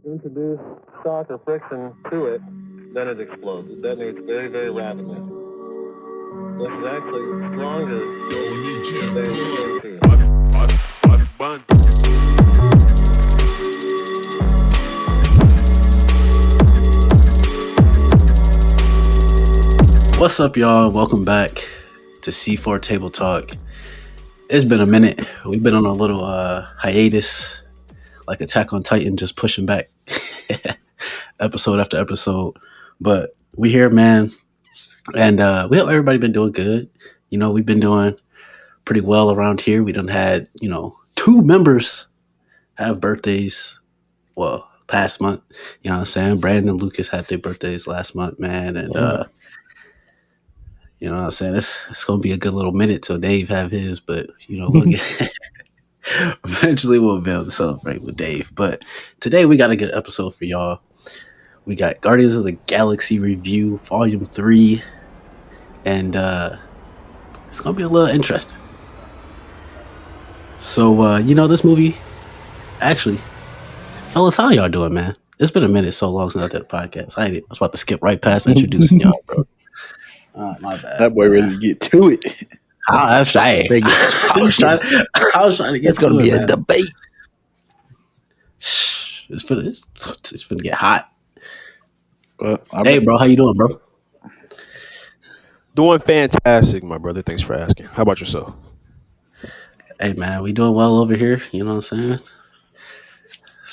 introduce shock or friction to it, then it explodes. It detonates very, very rapidly. This is actually stronger than What's up, y'all? Welcome back to C4 Table Talk. It's been a minute. We've been on a little hiatus, like Attack on Titan, just pushing back episode after episode. But we here, man, and we hope everybody been doing good. You know, we've been doing pretty well around here. We done had, 2 members have birthdays. Well, past month, you know what I'm saying? Brandon and Lucas had their birthdays last month, man, and you know what I'm saying? It's going to be a good little minute till Dave have his, but, we'll get eventually we'll be able to celebrate with Dave. But today we got a good episode for y'all. We got Guardians of the Galaxy Review, Volume 3, and it's going to be a little interesting. So, this movie, actually, fellas, how y'all doing, man? It's been a minute so long since I did a podcast. I was about to skip right past introducing y'all, bro. My bad. That boy ready to get to it. I was trying to get it's going to be a debate. It's finna get hot. But hey, bro, how you doing, bro? Doing fantastic, my brother. Thanks for asking. How about yourself? Hey, man, we doing well over here. You know what I'm saying?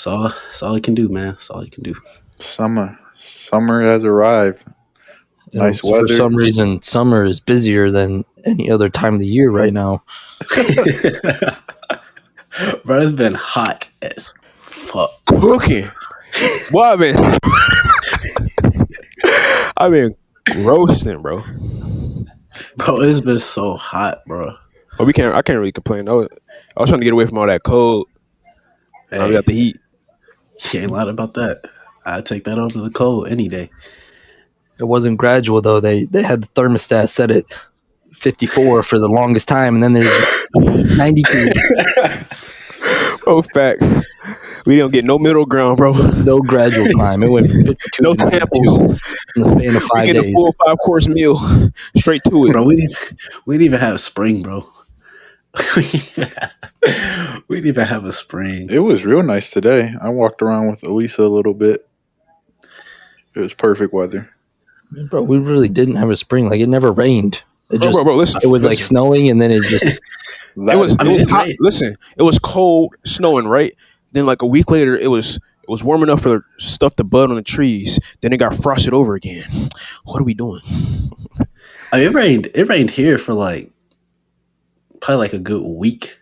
That's all you can do, man. That's all you can do. Summer has arrived. Nice weather. For some reason, summer is busier than any other time of the year right now. Bro, it's been hot as fuck. Cooking. Well, I've been roasting, bro. Bro, it's been so hot, bro. But I can't really complain. I was trying to get away from all that cold. Hey, we got the heat. You ain't lied about that. I'd take that over the cold any day. It wasn't gradual, though. They had the thermostat set at 54 for the longest time, and then there's 92. Oh, facts. We don't get no middle ground, bro. No gradual climb. It went from 52 no to samples in the span of 5 days. We get a full 5-course meal straight to it. Bro, we didn't even have spring, bro. We didn't even have a spring. It was real nice today. I walked around with Elisa a little bit. It was perfect weather. Bro, we really didn't have a spring. Like, it never rained. Bro, listen. It was like snowing, and then it just... it was hot. Listen, it was cold, snowing, right? Then, like, a week later, it was warm enough for the stuff to bud on the trees. Then it got frosted over again. What are we doing? I mean, it rained here for, probably, a good week.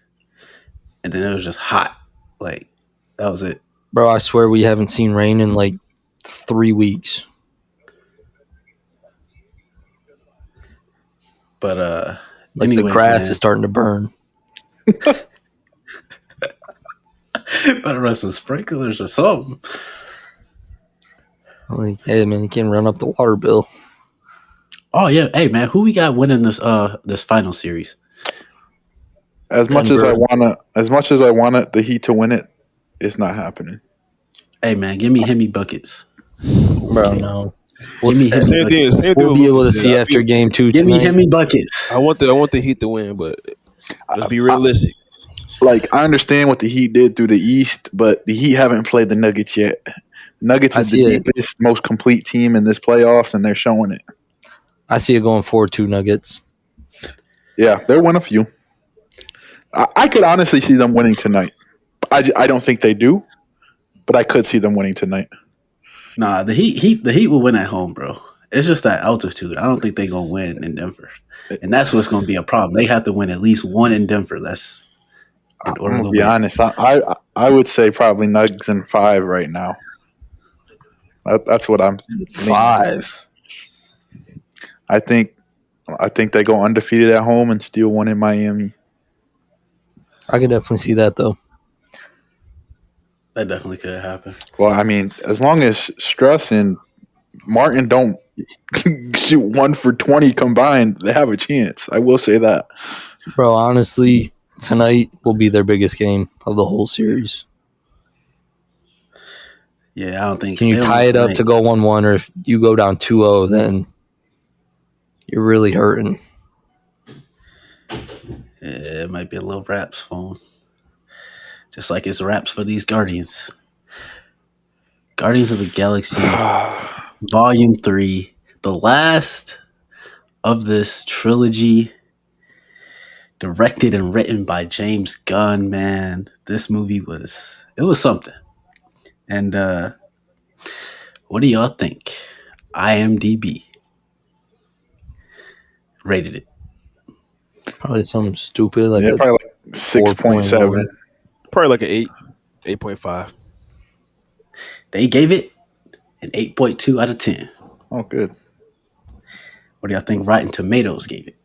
And then it was just hot. Like, that was it. Bro, I swear we haven't seen rain in, 3 weeks. But anyways, the grass is starting to burn. Better run some sprinklers or something. Hey man, you can't run up the water bill. Oh yeah, hey man, who we got winning this final series? As much as I want the Heat to win it, it's not happening. Hey man, give me Hemi buckets, bro. No. We'll be able to see after game 2. Give me Hemi buckets. I want the Heat to win, but let's be realistic. I understand what the Heat did through the East, but the Heat haven't played the Nuggets yet. The Nuggets is the deepest, most complete team in this playoffs, and they're showing it. I see it going 4-2 Nuggets. Yeah, they'll win a few. I could honestly see them winning tonight. I don't think they do, but I could see them winning tonight. Nah, the Heat will win at home, bro. It's just that altitude. I don't think they're gonna win in Denver, and that's what's gonna be a problem. They have to win at least one in Denver. I'm gonna be honest. I would say probably Nuggets in 5 right now. That's what I'm 5. I think they go undefeated at home and steal one in Miami. I could definitely see that though. That definitely could happen. Well, I mean, as long as Struss and Martin don't shoot 1 for 20 combined, they have a chance. I will say that. Bro, honestly, tonight will be their biggest game of the whole series. Yeah, I don't think. Can you tie it up to go 1-1, or if you go down 2-0, then you're really hurting. Yeah, it might be a little raps phone. Just like it's raps for these Guardians. Guardians of the Galaxy Volume 3, the last of this trilogy, directed and written by James Gunn. Man, this movie was something. And what do y'all think? IMDb rated it. Probably something stupid like probably like 6.7. Probably like an 8.5. They gave it an 8.2 out of 10. Oh, good. What do y'all think Rotten Tomatoes gave it?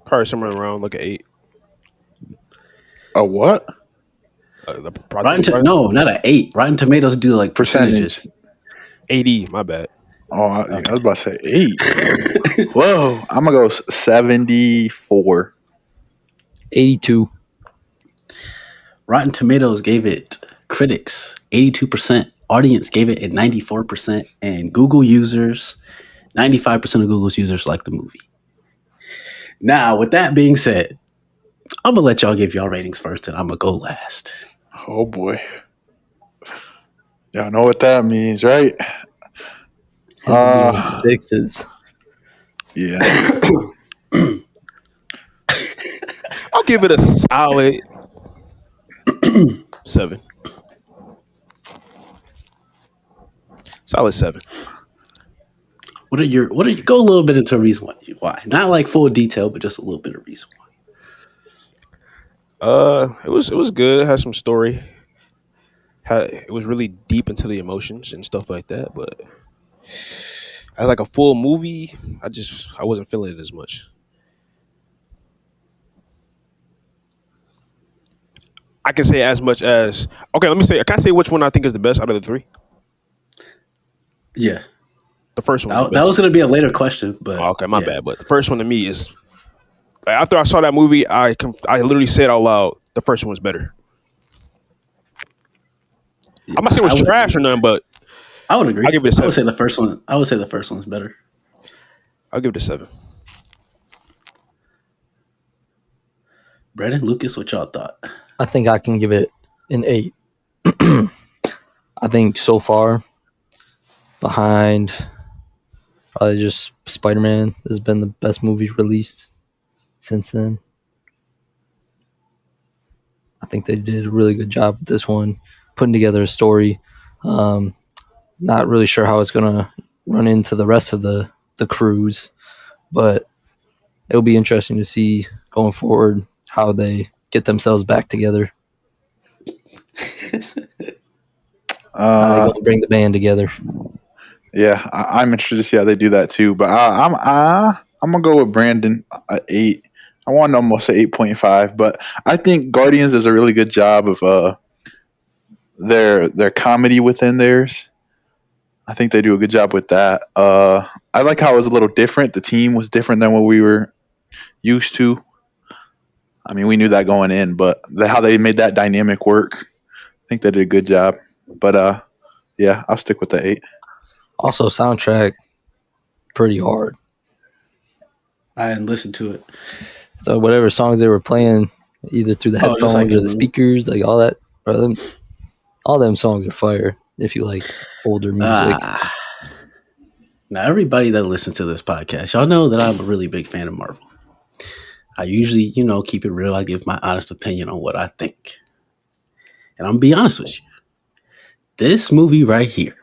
Probably somewhere around like an 8. A what? No, not an 8. Rotten Tomatoes do like percentages. 80, my bad. Oh, I was about to say 8. Whoa, I'm gonna go 74. 82. Rotten Tomatoes gave it critics 82%, audience gave it at 94%, and Google users, 95% of Google's users like the movie. Now, with that being said, I'm gonna let y'all give y'all ratings first, and I'm gonna go last. Oh boy, y'all know what that means, right? Sixes. Yeah. I'll give it a solid 7. Solid 7. What are you go a little bit into reason why? Not like full detail, but just a little bit of reason why. It was good. It had some story. It was really deep into the emotions and stuff like that, but as like a full movie, I wasn't feeling it as much. I can say as much as okay. Let me say. Can I say which one I think is the best out of the 3? Yeah, the first one. That was going to be a later question, but okay, my bad. But the first one to me is after I saw that movie, I literally said out loud, the first one was better. I'm not saying it was trash or nothing, but I would agree. I'll give it a 7. I would say the first one was better. I'll give it a 7. Brandon, Lucas, what y'all thought? I think I can give it an 8. I think so far, behind probably just Spider-Man has been the best movie released since then. I think they did a really good job with this one, putting together a story. Not really sure how it's going to run into the rest of the crews, but it'll be interesting to see going forward how they get themselves back together. How they gonna bring the band together. Yeah, I'm interested to see how they do that too. But I'm gonna go with Brandon at 8. I want almost say 8.5, but I think Guardians does a really good job of their comedy within theirs. I think they do a good job with that. I like how it was a little different. The team was different than what we were used to. I mean, we knew that going in, but how they made that dynamic work, I think they did a good job. But yeah, I'll stick with the 8. Also, soundtrack, pretty hard. I didn't listen to it. So whatever songs they were playing, either through the headphones or the speakers, like all that, bro, all them songs are fire if you like older music. Now, everybody that listens to this podcast, y'all know that I'm a really big fan of Marvel. I usually, keep it real. I give my honest opinion on what I think. And I'm going to be honest with you. This movie right here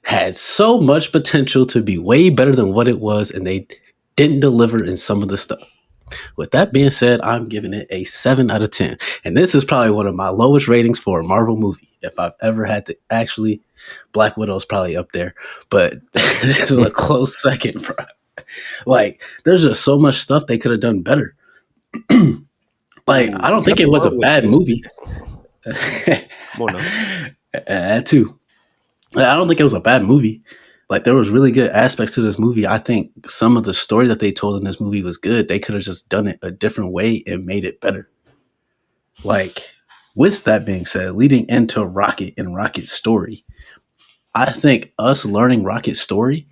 had so much potential to be way better than what it was, and they didn't deliver in some of the stuff. With that being said, I'm giving it a 7 out of 10. And this is probably one of my lowest ratings for a Marvel movie. If I've ever had to actually, Black Widow's probably up there, but this is a close second, bro. Like, there's just so much stuff they could have done better. I don't think it was a bad movie. That too. I don't think it was a bad movie. Like, there was really good aspects to this movie. I think some of the story that they told in this movie was good. They could have just done it a different way and made it better. Like, with that being said, leading into Rocket and Rocket's story, I think us learning Rocket's story,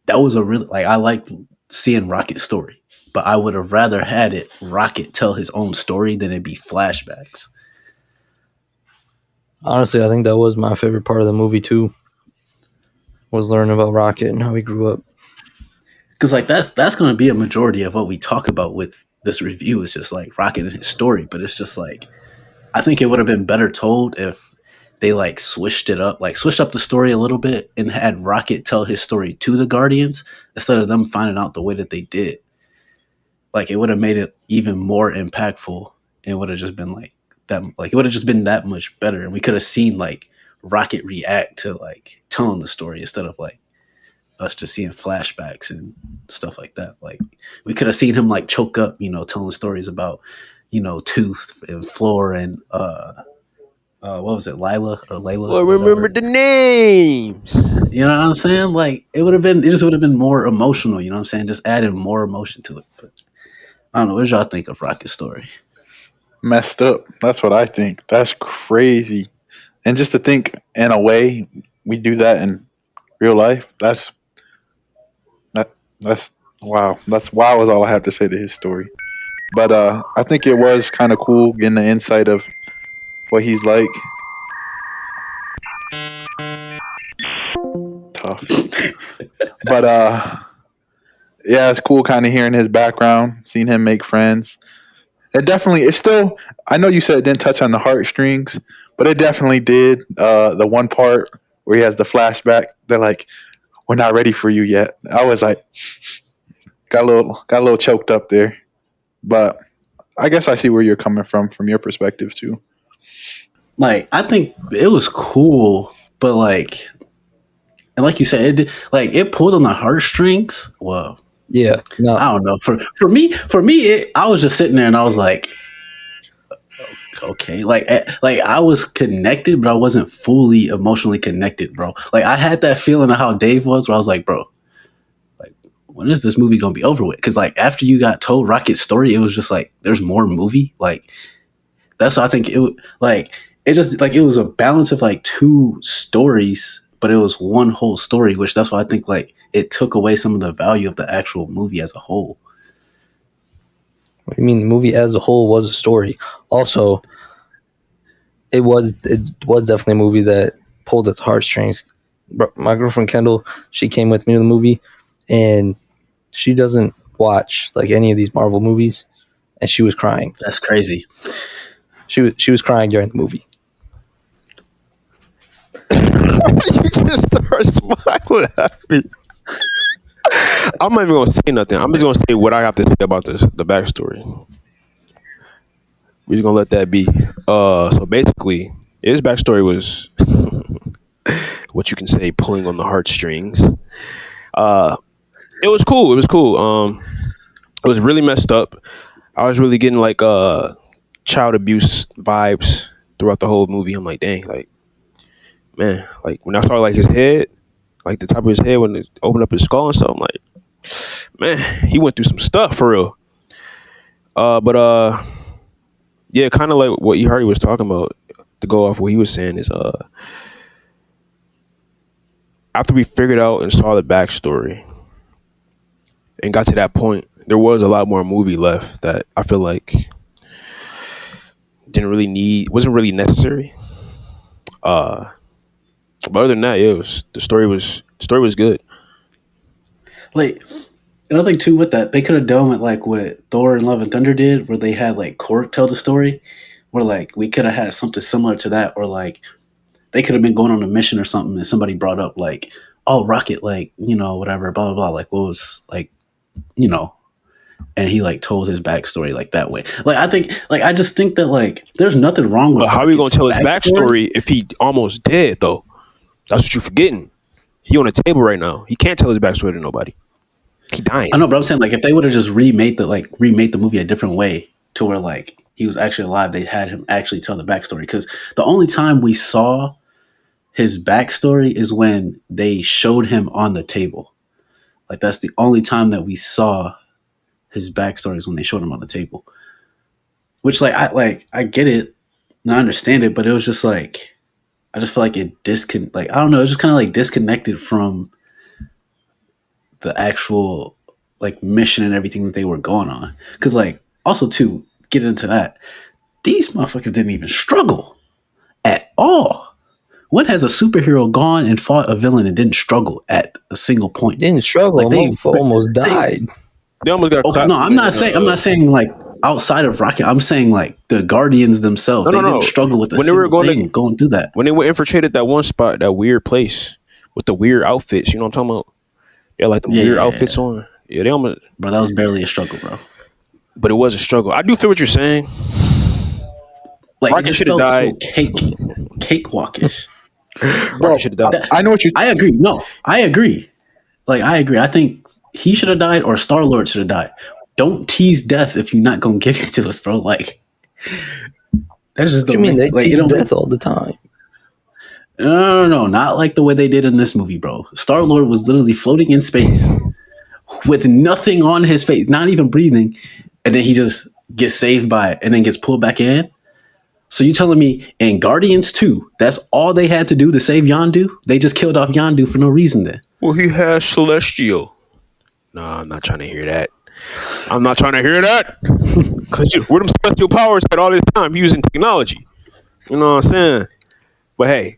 that was a really like I like seeing Rocket's story, but I would have rather had it Rocket tell his own story than it be flashbacks. Honestly, I think that was my favorite part of the movie too. Was learning about Rocket and how he grew up. Because like that's going to be a majority of what we talk about with this review is just like Rocket and his story, but it's just like I think it would have been better told if they like switched it up, like switched up the story a little bit and had Rocket tell his story to the Guardians instead of them finding out the way that they did. Like it would have made it even more impactful and would have just been like that, like it would have just been that much better. And we could have seen like Rocket react to like telling the story instead of like us just seeing flashbacks and stuff like that. Like we could have seen him like choke up, telling stories about, Tooth and Floor and what was it, Lila or Layla? Well, remember the names. You know what I'm saying? Like it just would have been more emotional, you know what I'm saying? Just adding more emotion to it. But I don't know, what did y'all think of Rocket's story? Messed up. That's what I think. That's crazy. And just to think, in a way, we do that in real life. That's wow. That's wow is all I have to say to his story. But I think it was kind of cool getting the insight of what he's like. Tough. But yeah, it's cool kind of hearing his background, seeing him make friends. It's still, I know you said it didn't touch on the heartstrings, but it definitely did. The one part where he has the flashback, they're like, we're not ready for you yet. I was like, got a little choked up there. But I guess I see where you're coming from your perspective too. Like I think it was cool, but like, and like you said, it pulled on the heartstrings. Well, Yeah, no, I don't know. For me, I was just sitting there and I was like, okay, like I was connected, but I wasn't fully emotionally connected, bro. Like I had that feeling of how Dave was, where I was like, bro, like when is this movie gonna be over with? Because like after you got told Rocket's story, it was just like there's more movie. Like that's what I think it just like it was a balance of like two stories, but it was one whole story, which that's why I think like it took away some of the value of the actual movie as a whole. what do you mean? The movie as a whole was a story. Also, it was definitely a movie that pulled at the heartstrings. My girlfriend Kendall, she came with me to the movie, and she doesn't watch like any of these Marvel movies, and she was crying. That's crazy. She was crying during the movie. You just start smiling at me. I'm not even gonna say nothing. I'm just gonna say what I have to say about the backstory. We're just gonna let that be. So basically, his backstory was what you can say pulling on the heartstrings. It was cool. It was cool. It was really messed up. I was really getting like child abuse vibes throughout the whole movie. I'm like, dang, like man, like when I saw like his head, like the top of his head when it opened up his skull and stuff, I'm like, man, he went through some stuff for real. But yeah, kind of like what you heard he was talking about. To go off what he was saying is, after we figured out and saw the backstory and got to that point, there was a lot more movie left that I feel like wasn't really necessary. But other than that, yeah, the story was good. Like another thing too with that, they could have done it like what Thor and Love and Thunder did, where they had like Korg tell the story, where like we could have had something similar to that, or like they could have been going on a mission or something, and somebody brought up like, oh, Rocket, like whatever, blah blah blah, like what was like, and he like told his backstory like that way. Like I think, like I just think that like there's nothing wrong with. But how are we gonna tell his backstory if he almost dead though? That's what you're forgetting. He on the table right now. He can't tell his backstory to nobody. He dying. I know, but I'm saying like if they would have just remade the movie a different way to where like he was actually alive, they had him actually tell the backstory. Because the only time we saw his backstory is when they showed him on the table. Like that's the only time that we saw his backstory is when they showed him on the table. Which I get it. I understand it, but it was just like I just feel like it like I don't know, it's just kind of like disconnected from the actual like mission and everything that they were going on. Because like also to get into that, these motherfuckers didn't even struggle at all. When has a superhero gone and fought a villain and didn't struggle at a single point? Didn't struggle. Like they almost died. They almost got. Okay, no, I'm not saying like outside of Rocket. I'm saying like the Guardians themselves. They didn't struggle with the when they were going through that. When they were infiltrated that one spot, that weird place with the weird outfits. You know what I'm talking about? Yeah, like the weird outfits on. Yeah, they almost. Bro, that was barely a struggle, bro. But it was a struggle. I do feel what you're saying. Like Rocket should have died. So cakewalkish. Bro, I know what you. I agree. No, I agree. Like I agree. I think he should have died, or Star-Lord should have died. Don't tease death if you're not gonna give it to us, bro. Like that's just. What do you mean they tease death all the time? No, not like the way they did in this movie, bro. Star-Lord was literally floating in space with nothing on his face, not even breathing, and then he just gets saved by it, and then gets pulled back in. So you telling me in Guardians 2, that's all they had to do to save Yondu? They just killed off Yondu for no reason then. Well, he has Celestial. No, I'm not trying to hear that. I'm not trying to hear that. Because where them Celestial powers at all this time using technology. You know what I'm saying? But hey,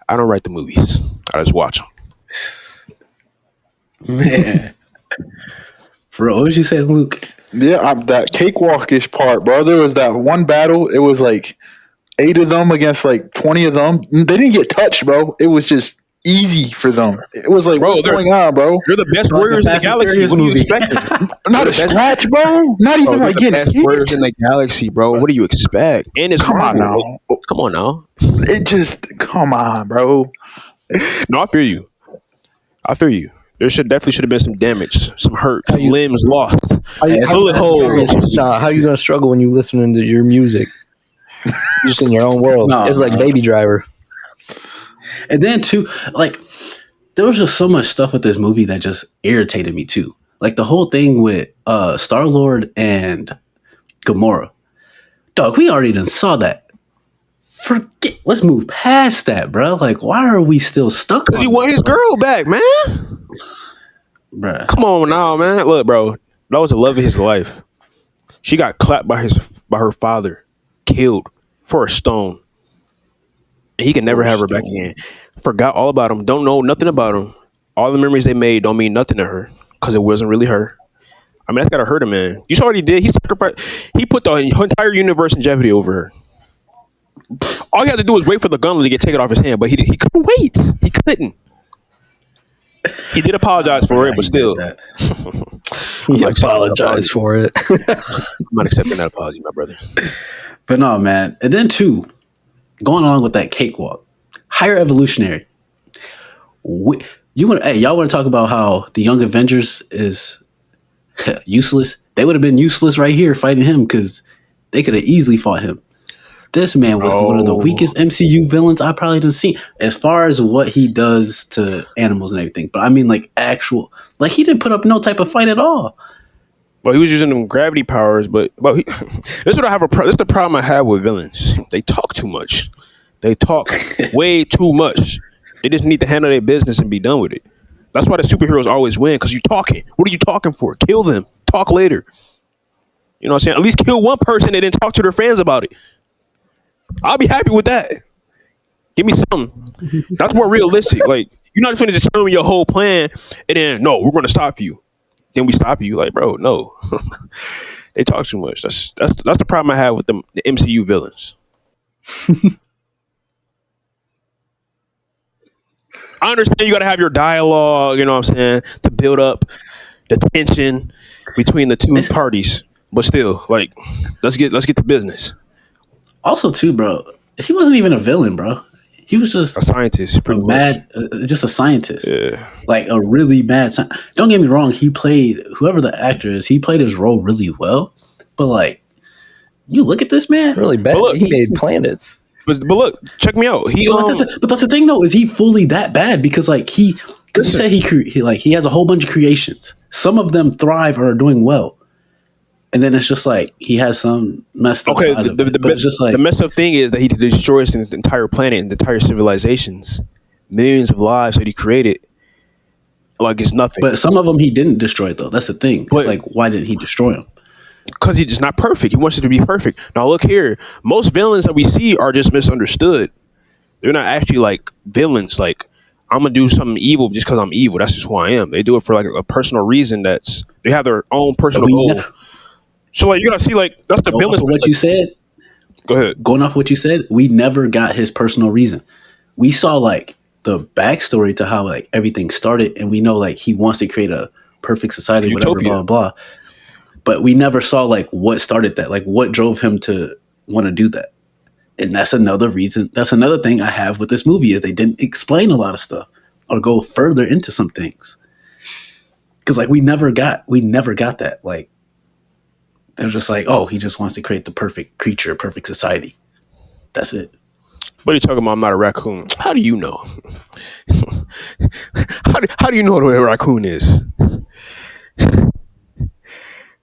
I don't write the movies. I just watch them. Man. Bro, what was you saying, Luke? Yeah, that cakewalkish part, bro. There was that one battle. It was like 8 of them against like 20 of them. They didn't get touched, bro. It was just easy for them. It was like, bro, what's going on, bro? You're the best warriors in the galaxy. What do you expect? Not a scratch, bro. Not even like getting best warriors in the galaxy, bro. What do you expect? And it's come on now. Come on now. It just come on, bro. No, I feel you. There definitely should have been some damage, some hurt, some limbs lost. How you gonna struggle when you listening to your music? You're just in your own world. It's like Baby Driver. And then too, like there was just so much stuff with this movie that just irritated me too. Like the whole thing with Star-Lord and Gamora. Dog, we already done saw that. Let's move past that, bro. Like, why are we still stuck? Because he want his girl back, man. Bruh. Come on now, man. Look, bro, that was the love of his life. She got clapped by her father, killed for a stone. And he can never have her back again. Forgot all about him. Don't know nothing about him. All the memories they made don't mean nothing to her because it wasn't really her. I mean, that's gotta hurt him, man. You saw what he did. He sacrificed. He put the entire universe in jeopardy over her. All he had to do was wait for the gauntlet to get taken off his hand, but he couldn't wait. He couldn't. He did apologize for it, but still. He apologized for it. I'm not accepting that apology, my brother. But no, man. And then too, going along with that cakewalk, higher evolutionary. Y'all want to talk about how the Young Avengers is useless? They would have been useless right here fighting him because they could have easily fought him. This man was one of the weakest MCU villains I probably done seen as far as what he does to animals and everything. But I mean, like he didn't put up no type of fight at all. Well, he was using them gravity powers, but this is what I have this is the problem I have with villains. They talk too much. They talk way too much. They just need to handle their business and be done with it. That's why the superheroes always win, because you're talking. What are you talking for? Kill them. Talk later. You know what I'm saying? At least kill one person and then talk to their fans about it. I'll be happy with that. Give me something. That's more realistic. Like, you're not just going to determine your whole plan and then, no, we're going to stop you. Then we stop you. Like, bro, no. They talk too much. That's the problem I have with the MCU villains. I understand you got to have your dialogue, you know what I'm saying, to build up the tension between the two parties. But still, like, let's get to business. Also, too, bro, he wasn't even a villain, bro. He was just a scientist, just a scientist. Yeah. Like a really mad scientist. Don't get me wrong, he played, whoever the actor is, he played his role really well. But like, you look at this man. Really bad. Look, he made planets. But look, check me out. But that's the thing, though, is he fully that bad? Because like he said he has a whole bunch of creations. Some of them thrive or are doing well. And then it's just like he has some messed up Okay, side of it. But it's just like the messed up thing is that he destroys the entire planet and the entire civilizations, millions of lives that he created. Like it's nothing. but some of them he didn't destroy though. That's the thing. But- It's like, why didn't he destroy them? Because he's just not perfect. He wants it to be perfect. Now look here. Most villains that we see are just misunderstood. They're not actually like villains. Like, I'm gonna do something evil just because I'm evil. That's just who I am. They do it for like a personal reason. They have their own personal goal. So like you gotta see like that's the villain. What you said. Go ahead. Going off what you said, we never got his personal reason. We saw like the backstory to how like everything started, and we know like he wants to create a perfect society, whatever, Utopia. blah blah blah. But we never saw like what started that, like what drove him to want to do that. And that's another reason. That's another thing I have with this movie is they didn't explain a lot of stuff or go further into some things. Because like we never got that. Like they're just like, oh, he just wants to create the perfect creature, perfect society. That's it. What are you talking about? I'm not a raccoon. How do you know? how do you know what a raccoon is?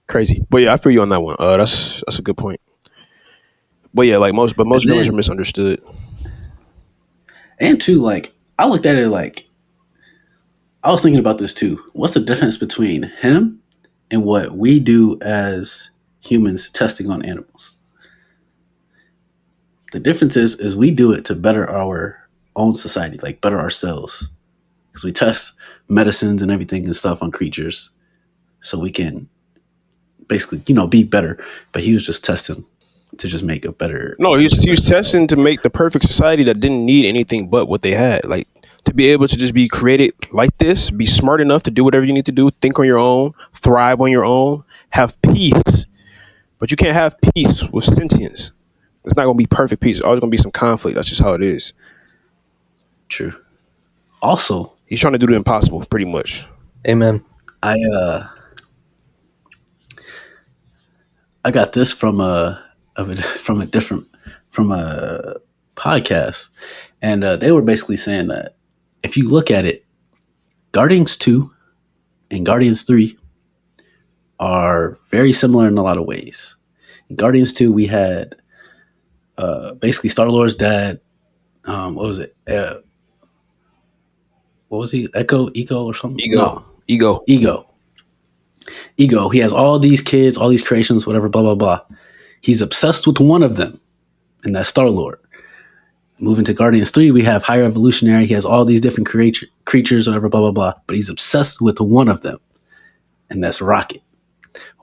Crazy. But yeah, I feel you on that one. That's a good point. But yeah, like most villains are misunderstood. And two, like I looked at it like I was thinking about this too. What's the difference between him and what we do as humans testing on animals? The difference is we do it to better our own society, like better ourselves. Because we test medicines and everything and stuff on creatures so we can basically, be better. But he was just testing to just make a better. No, he was testing to make the perfect society that didn't need anything but what they had. Like to be able to just be created like this, be smart enough to do whatever you need to do, think on your own, thrive on your own, have peace. But you can't have peace with sentience. It's not going to be perfect peace. There's always going to be some conflict. That's just how it is. True. Also, he's trying to do the impossible, pretty much. Amen. I got this from a podcast, and they were basically saying that if you look at it, Guardians 2 and Guardians 3 are very similar in a lot of ways. In Guardians 2, we had basically Star-Lord's dad. What was it? What was he? Ego or something? Ego. He has all these kids, all these creations, whatever, blah, blah, blah. He's obsessed with one of them, and that's Star-Lord. Moving to Guardians 3, we have Higher Evolutionary. He has all these different creatures, whatever, blah, blah, blah. But he's obsessed with one of them, and that's Rocket.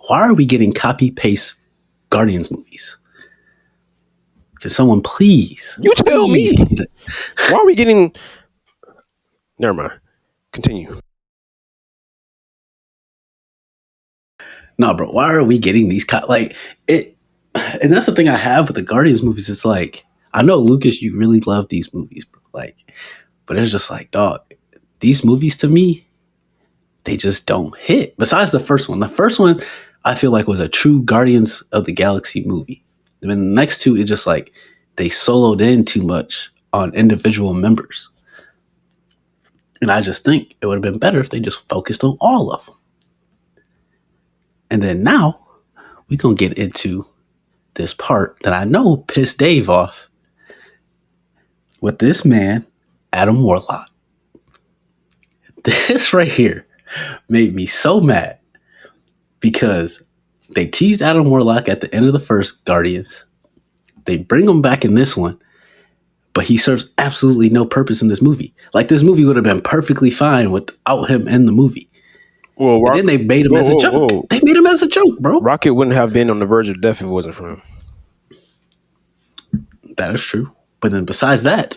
Why are we getting copy-paste Guardians movies? Can someone please? You tell me. Why are we getting... Never mind. Continue. No, bro. Why are we getting these like it? And that's the thing I have with the Guardians movies. It's like I know Lucas, you really love these movies, bro. Like, but it's just like, dog. These movies to me, they just don't hit. Besides the first one, I feel like was a true Guardians of the Galaxy movie. And then the next two, it's just like they soloed in too much on individual members. And I just think it would have been better if they just focused on all of them. And then now we're going to get into this part that I know pissed Dave off with this man, Adam Warlock. This right here made me so mad because they teased Adam Warlock at the end of the first Guardians. They bring him back in this one, but he serves absolutely no purpose in this movie. Like this movie would have been perfectly fine without him in the movie. Well, then they made him as a joke. They made him as a joke, bro. Rocket wouldn't have been on the verge of death if it wasn't for him. That is true. But then besides that,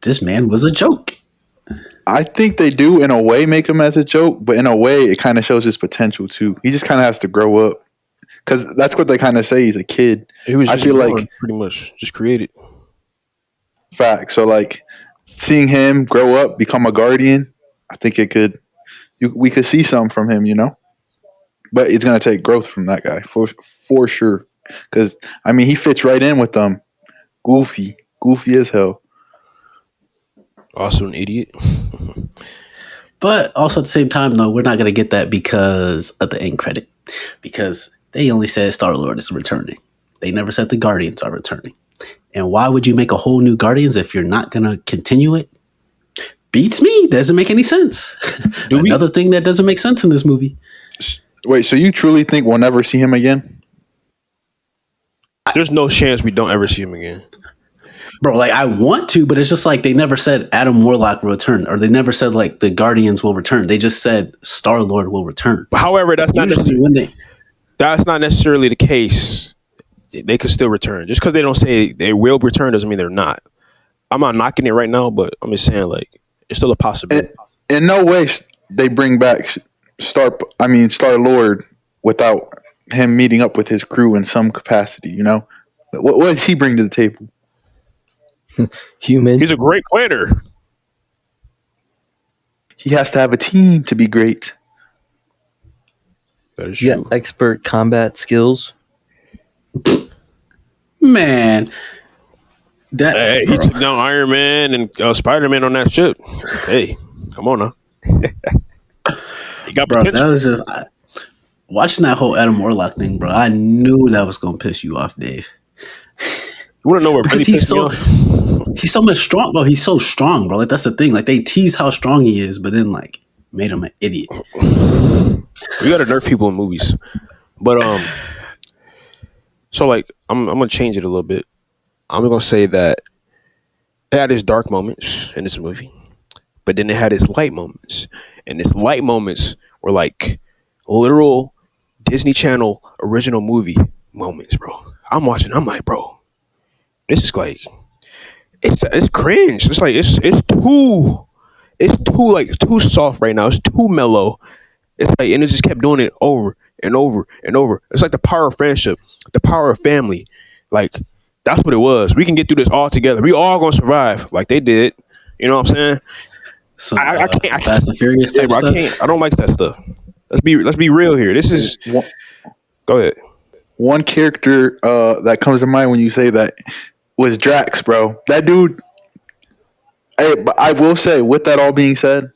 this man was a joke. I think they do, in a way, make him as a joke, but in a way, it kind of shows his potential, too. He just kind of has to grow up. Because that's what they kind of say. He's a kid. He was just I feel like pretty much just created. Fact. So, like, seeing him grow up, become a Guardian, I think it could... we could see some from him, but it's gonna take growth from that guy for sure. Because he fits right in with them. Goofy as hell. Also an idiot. But also at the same time, though, we're not gonna get that because of the end credit because they only said Star-Lord is returning. They never said the Guardians are returning. And why would you make a whole new Guardians if you're not going to continue it? Beats me. Doesn't make any sense. Another thing that doesn't make sense in this movie. Wait, so you truly think we'll never see him again? There's no chance we don't ever see him again. Bro, like, I want to, but it's just like they never said Adam Warlock will return, or they never said like the Guardians will return. They just said Star-Lord will return. However, that's not necessarily the case. They could still return. Just because they don't say they will return doesn't mean they're not. I'm not knocking it right now, but I'm just saying like it's still a possibility. In no way they bring back Star-Lord without him meeting up with his crew in some capacity. You know, what does he bring to the table? Human. He's a great planner. He has to have a team to be great. That is true. Yeah, expert combat skills. Man, he took down Iron Man and Spider-Man on that ship. Hey, come on now. He got bro, potential. that was just watching that whole Adam Warlock thing, bro. I knew that was gonna piss you off, Dave. You want to know what really pissed me off? He's so much strong, bro. He's so strong, bro. Like that's the thing. Like they tease how strong he is, but then like made him an idiot. We gotta nerf people in movies, but so like I'm gonna change it a little bit. I'm gonna say that it had its dark moments in this movie, but then it had its light moments, and its light moments were like literal Disney Channel original movie moments, bro. I'm watching. I'm like, bro, this is like it's cringe. It's like it's too soft right now. It's too mellow. It's like, and it just kept doing it over and over and over. It's like the power of friendship, the power of family. Like that's what it was. We can get through this all together. We all gonna survive, like they did. You know what I'm saying? So, I can't. Fast and Furious type bro, stuff. I can't. I don't like that stuff. Let's be real here. This is. Go ahead. One character that comes to mind when you say that was Drax, bro. That dude. Hey, but I will say, with that all being said,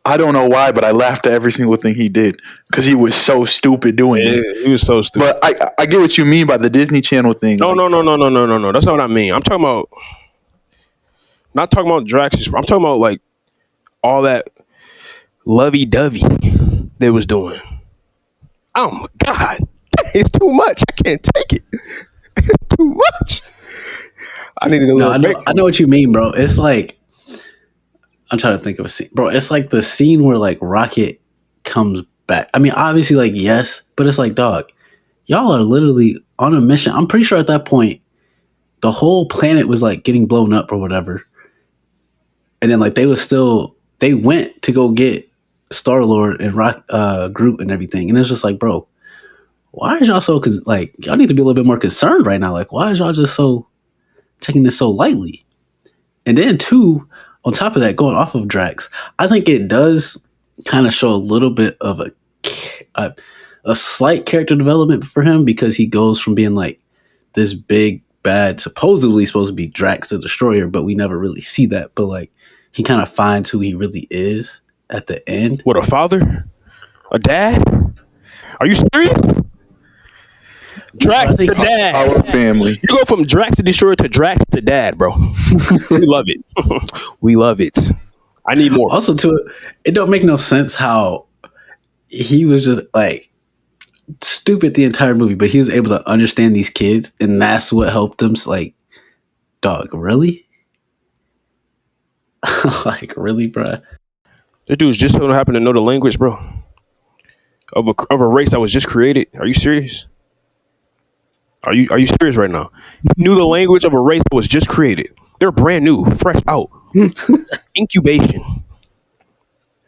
I don't know why, but I laughed at every single thing he did because he was so stupid doing it. He was so stupid. But I get what you mean by the Disney Channel thing. No. That's not what I mean. I'm talking about. Not talking about Drax. I'm talking about like all that lovey-dovey they was doing. Oh my God. It's too much. I can't take it. It's too much. I needed a little break. I know what you mean, bro. It's like I'm trying to think of a scene. Bro, it's like the scene where like Rocket comes back. I mean, obviously like yes, but it's like, dog, y'all are literally on a mission. I'm pretty sure at that point the whole planet was like getting blown up or whatever. And then like they went to go get Star-Lord and Groot and everything. And it's just like, bro, why is y'all so like y'all need to be a little bit more concerned right now? Like, why is y'all just so taking this so lightly? And then two, on top of that, going off of Drax, I think it does kind of show a little bit of a slight character development for him because he goes from being like this big bad, supposedly supposed to be Drax the Destroyer, but we never really see that. But like he kind of finds who he really is at the end. What, a father? A dad? Are you serious? Drax to dad. Our family. You go from Drax the Destroyer to Drax to dad, bro. We love it. We love it. I need more. Also, it don't make no sense how he was just like stupid the entire movie, but he was able to understand these kids, and that's what helped them. Like, dog, really? Like, really, bro? This dude's just so happen to know the language, bro, of a race that was just created. Are you serious? Are you serious right now? He knew the language of a race that was just created. They're brand new, fresh out, incubation.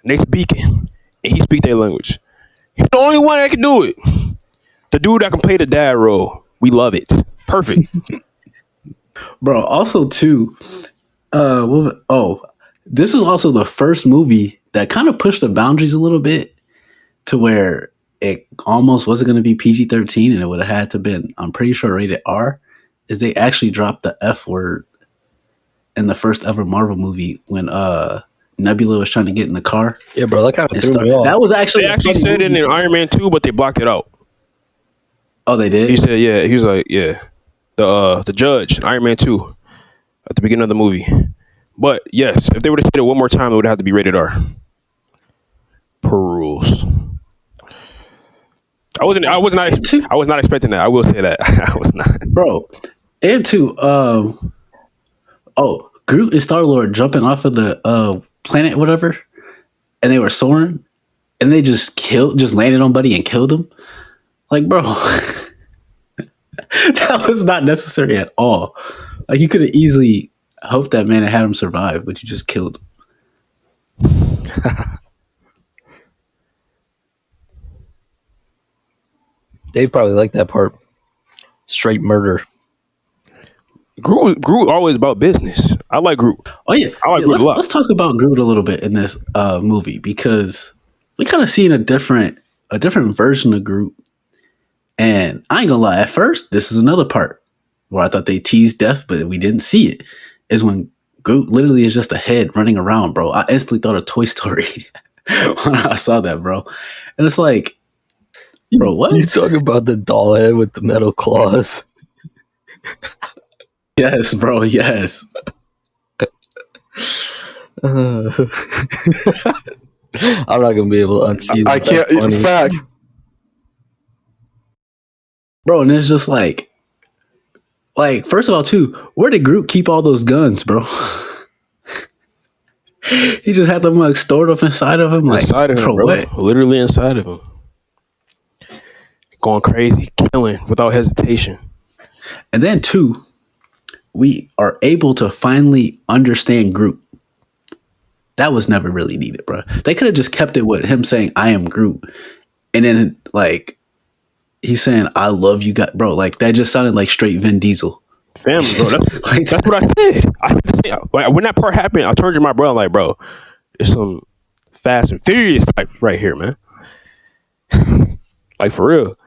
And they speaking, and he speak their language. He's the only one that can do it. The dude that can play the dad role. We love it. Perfect. Bro, also too, this was also the first movie that kind of pushed the boundaries a little bit to where it almost wasn't going to be PG-13 and it would have had to been, I'm pretty sure, rated R, is they actually dropped the F word in the first ever Marvel movie when Nebula was trying to get in the car. Yeah, bro, that kind of threw me off. That was actually They actually said it in Iron Man 2, but they blocked it out. Oh, they did? He said, yeah. He was like, yeah. The judge in Iron Man 2 at the beginning of the movie. But yes, if they would have said it one more time, it would have to be rated R. Per rules. I was not expecting that. I will say that. I was not. Bro. And two, Groot and Star-Lord jumping off of the planet, whatever, and they were soaring, and they just landed on Buddy and killed him. Like, bro, that was not necessary at all. Like, you could have easily hoped that man had him survive, but you just killed him. Dave probably liked that part. Straight murder. Groot always about business. I like Groot. Oh yeah, I like Groot a lot. Let's talk about Groot a little bit in this movie, because we kind of seen a different version of Groot. And I ain't gonna lie, at first, this is another part where I thought they teased death, but we didn't see it. Is when Groot literally is just a head running around, bro. I instantly thought of Toy Story when I saw that, bro. And it's like, bro, what? You talking about the doll head with the metal claws? Yes, bro. Yes. I'm not gonna be able to unsee that. I can't. In fact, bro, and it's just like, first of all, too, where did Groot keep all those guns, bro? He just had them like stored up inside of him, like inside of him, bro. What? Literally inside of him, going crazy, killing without hesitation. And then two, we are able to finally understand Groot. That was never really needed, bro. They could have just kept it with him saying, "I am Groot," and then like he's saying, "I love you, guys," bro. Like that just sounded like straight Vin Diesel. Family, bro. That's what I said. Like when that part happened, I turned to my brother like, bro, it's some Fast and Furious type right here, man. Like for real.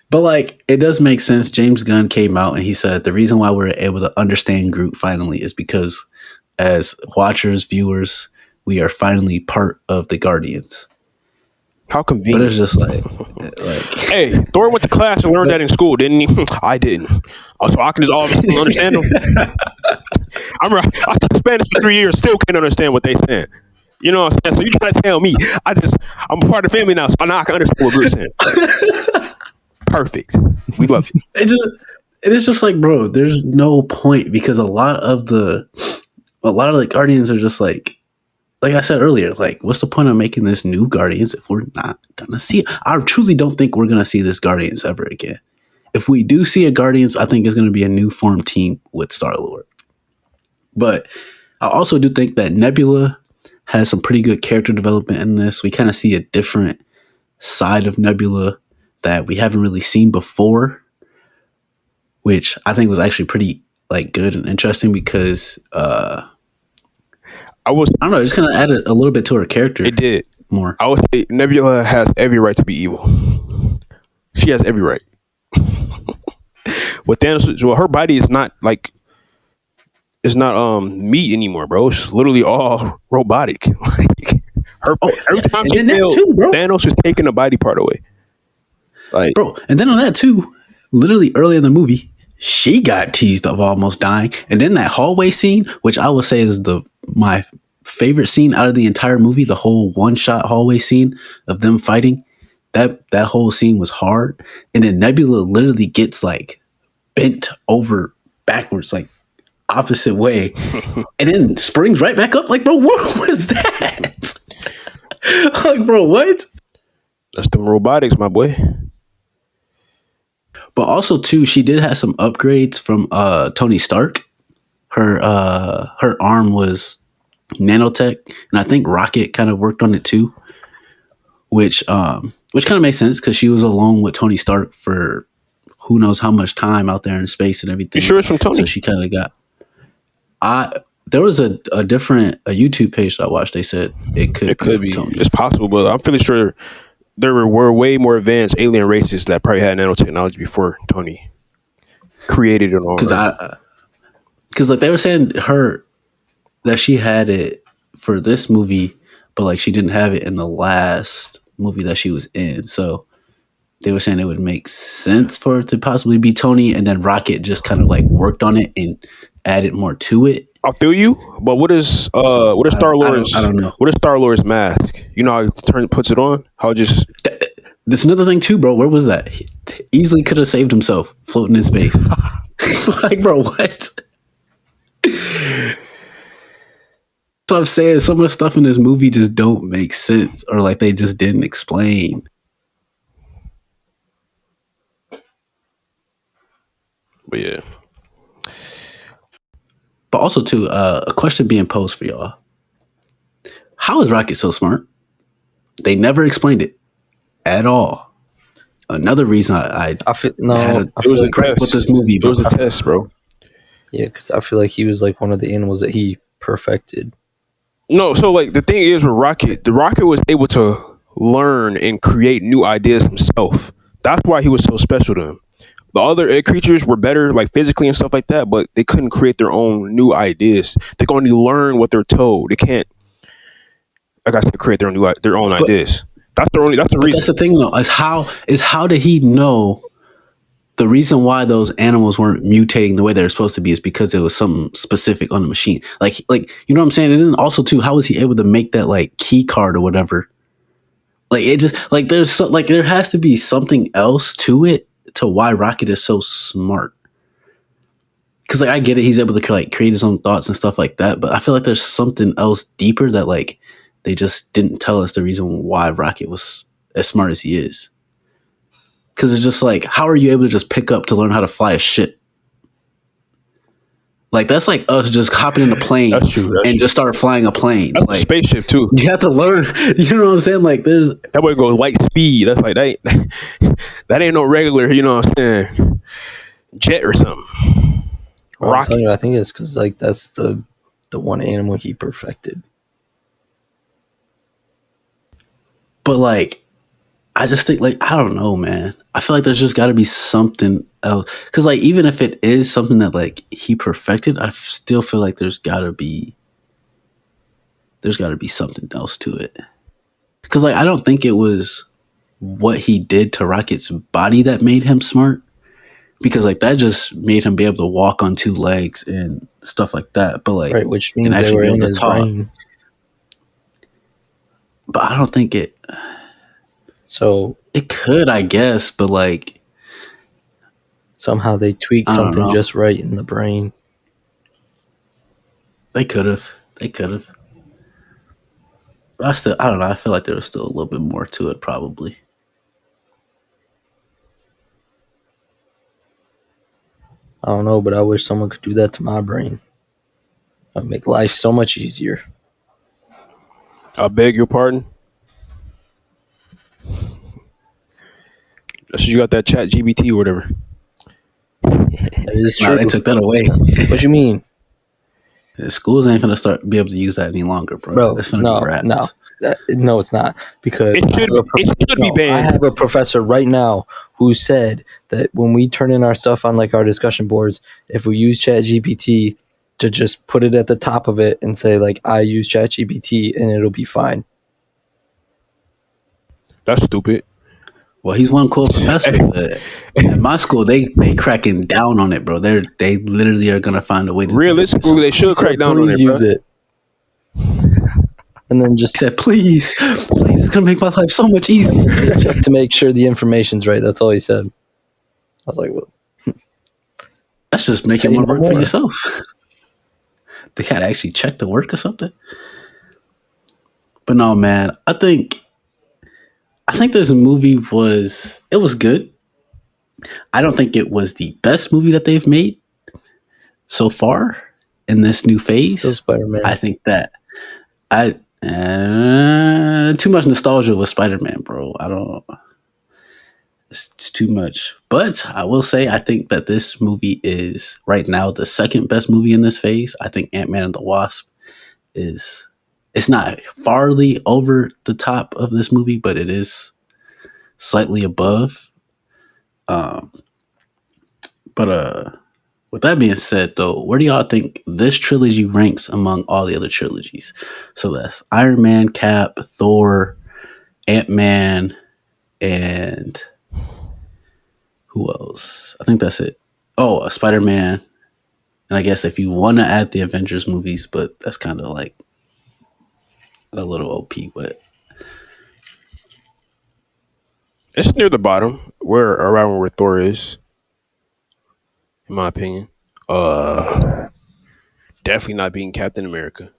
But like, it does make sense. James Gunn came out and he said the reason why we're able to understand Groot finally is because as watchers, viewers, we are finally part of the Guardians. How convenient. But it's just like hey, Thor went to class and learned that in school, didn't he? I didn't. So I can just all understand them. I took Spanish for 3 years, still can't understand what they saying. You know what I'm saying? So you trying to tell me I'm a part of the family now, so now I can understand what Groot's saying. Perfect. We love you. It's just like, bro, there's no point because a lot of the Guardians are just like I said earlier, like, what's the point of making this new Guardians if we're not gonna see it? I truly don't think we're gonna see this Guardians ever again. If we do see a Guardians, I think it's gonna be a new formed team with Star-Lord. But I also do think that Nebula has some pretty good character development in this. We kind of see a different side of Nebula that we haven't really seen before, which I think was actually pretty like good and interesting because I don't know, it just kind of added a little bit to her character. It did more. I would say Nebula has every right to be evil. She has every right. With Thanos, well, her body is not like it's not meat anymore, bro. It's literally all robotic. Like every time she failed, Thanos was taking a body part away. Like, bro, and then on that too, literally early in the movie, she got teased of almost dying, and then that hallway scene, which I would say is my favorite scene out of the entire movie, the whole one-shot hallway scene of them fighting. That whole scene was hard, and then Nebula literally gets like bent over backwards, like opposite way, and then springs right back up. Like, bro, what was that? Like, bro, what? That's them robotics, my boy. But also too, she did have some upgrades from Tony Stark. Her arm was nanotech, and I think Rocket kind of worked on it too, which kind of makes sense because she was alone with Tony Stark for who knows how much time out there in space and everything. You sure it's from Tony? So she kind of got. There was a YouTube page that I watched. They said it could be Tony. It's possible, but I'm fairly sure there were way more advanced alien races that probably had nanotechnology before Tony created it all. Because like they were saying that she had it for this movie, but like she didn't have it in the last movie that she was in. So they were saying it would make sense for it to possibly be Tony, and then Rocket just kind of like worked on it and added more to it. I feel you, but what is Star Lord's? I don't know. What is Star Lord's mask? You know how he puts it on? How it just There's another thing too, bro. Where was that? He easily could have saved himself floating in space. Like, bro, what? So I'm saying some of the stuff in this movie just don't make sense, or like they just didn't explain. But yeah. But also too, a question being posed for y'all: how is Rocket so smart? They never explained it at all. Another reason I feel it was a test with this movie. It was a test, bro. Yeah, because I feel like he was like one of the animals that he perfected. No, so like the thing is with Rocket, the Rocket was able to learn and create new ideas himself. That's why he was so special to him. The other air creatures were better, like physically and stuff like that, but they couldn't create their own new ideas. They can only learn what they're told. They can't, like I said, create their own ideas. That's the reason. That's the thing, though. Is how did he know the reason why those animals weren't mutating the way they're supposed to be is because it was something specific on the machine. Like you know what I'm saying? And then also too, how was he able to make that like key card or whatever? Like it just like there has to be something else to it to why Rocket is so smart. Because like I get it, he's able to like create his own thoughts and stuff like that, but I feel like there's something else deeper that like they just didn't tell us the reason why Rocket was as smart as he is. Because it's just like, how are you able to just pick up to learn how to fly a ship? Like that's like us just hopping in a plane That's true. just start flying a plane. That's like a spaceship too. You have to learn. You know what I'm saying? Like there's that way goes light speed. That's like that ain't no regular. You know what I'm saying? Jet or something. Rocket. I think it's because like that's the one animal he perfected. But like, I just think like I don't know, man. I feel like there's just got to be something else. Because like even if it is something that like he perfected, I still feel like there's got to be something else to it. Because like I don't think it was what he did to Rocket's body that made him smart. Because like that just made him be able to walk on two legs and stuff like that. But like, right, which means they were in his brain. But I don't think it. So it could, I guess, but like somehow they tweaked something just right in the brain. They could have. But I don't know. I feel like there was still a little bit more to it, probably. I don't know, but I wish someone could do that to my brain. That'd make life so much easier. I beg your pardon. So you got that chat GBT or whatever. That is true. They took that away. What you mean? The schools ain't gonna be able to use that any longer, bro. That's gonna be rats. No, it's not. Because it should be banned. I have a professor right now who said that when we turn in our stuff on like our discussion boards, if we use chat GPT to just put it at the top of it and say like I use chat GPT and it'll be fine. That's stupid. Well, he's one cool professor. At my school, they cracking down on it, bro. They literally are gonna find a way to. Realistically, they should crack down on it, bro. Use it. And then just said, please, it's gonna make my life so much easier. Check to make sure the information's right. That's all he said. I was like, well, that's just making more work for yourself. They gotta actually check the work or something. But no, man, I think this movie was good. I don't think it was the best movie that they've made so far in this new phase. Still Spider-Man. I think that too much nostalgia with Spider-Man, bro. It's too much. But I will say, I think that this movie is right now the second best movie in this phase. I think Ant-Man and the Wasp it's not farly over the top of this movie, but it is slightly above. With that being said, though, where do y'all think this trilogy ranks among all the other trilogies? So that's Iron Man, Cap, Thor, Ant-Man, and who else? I think that's it. Oh, Spider-Man. And I guess if you want to add the Avengers movies, but that's kind of like a little OP, but It's near the bottom, around where Thor is, in my opinion. Definitely not being Captain America.